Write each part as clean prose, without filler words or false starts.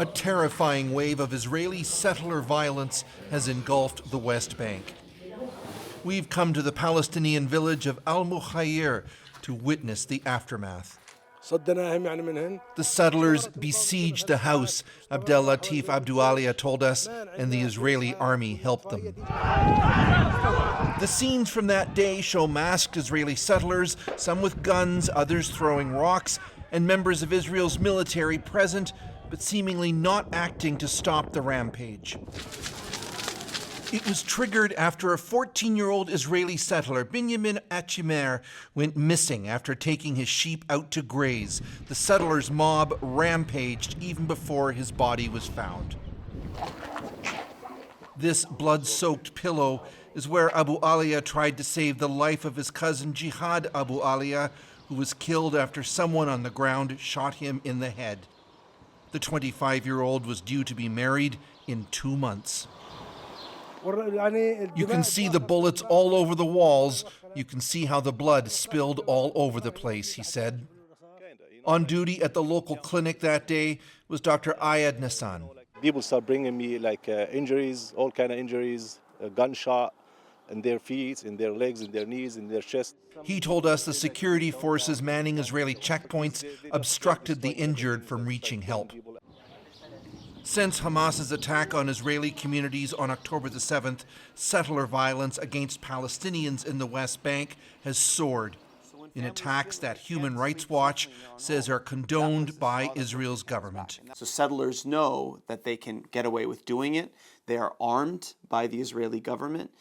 A terrifying wave of Israeli settler violence has engulfed the West Bank. We've come to the Palestinian village of al-Mughayyir to witness the aftermath. The settlers besieged the house, Abdel Latif Abdoualia told us, and the Israeli army helped them. The scenes from that day show masked Israeli settlers, some with guns, others throwing rocks, and members of Israel's military present, but seemingly not acting to stop the rampage. It was triggered after a 14-year-old Israeli settler, Binyamin Achimer, went missing after taking his sheep out to graze. The settlers' mob rampaged even before his body was found. This blood-soaked pillow is where Abu Alia tried to save the life of his cousin Jihad Abu Alia, who was killed after someone on the ground shot him in the head. The 25-year-old was due to be married in 2 months. You can see the bullets all over the walls. You can see how the blood spilled all over the place, he said. On duty at the local clinic that day was Dr. Ayad Nassan. People start bringing me injuries, all kind of injuries, a gunshot in their feet, in their legs, in their knees, in their chest. He told us the security forces manning Israeli checkpoints obstructed the injured from reaching help. Since Hamas's attack on Israeli communities on October the 7th, settler violence against Palestinians in the West Bank has soared in attacks that Human Rights Watch says are condoned by Israel's government. So settlers know that they can get away with doing it. They are armed by the Israeli government.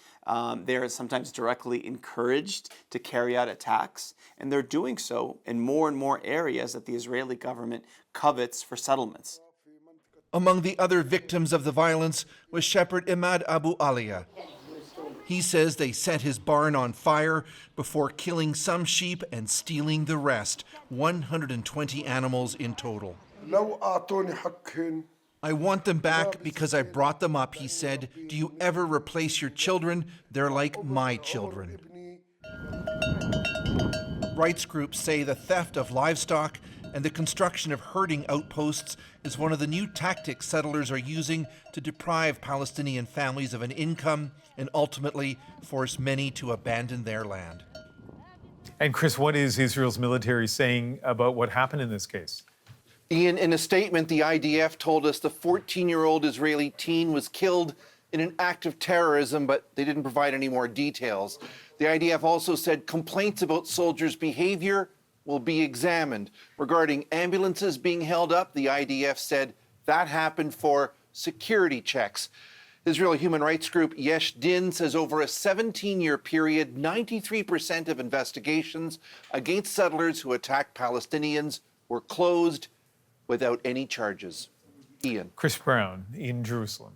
They are sometimes directly encouraged to carry out attacks, and they're doing so in more and more areas that the Israeli government covets for settlements. Among the other victims of the violence was shepherd Imad Abu Alia. He says they set his barn on fire before killing some sheep and stealing the rest, 120 animals in total. I want them back because I brought them up, he said. Do you ever replace your children? They're like my children. Rights groups say the theft of livestock and the construction of herding outposts is one of the new tactics settlers are using to deprive Palestinian families of an income and ultimately force many to abandon their land. And Chris, what is Israel's military saying about what happened in this case? Ian, in a statement, the IDF told us the 14-year-old Israeli teen was killed in an act of terrorism, but they didn't provide any more details. The IDF also said complaints about soldiers' behavior will be examined. Regarding ambulances being held up, the IDF said that happened for security checks. Israeli human rights group Yesh Din says over a 17-year period, 93% of investigations against settlers who attacked Palestinians were closed without any charges. Ian. Chris Brown in Jerusalem.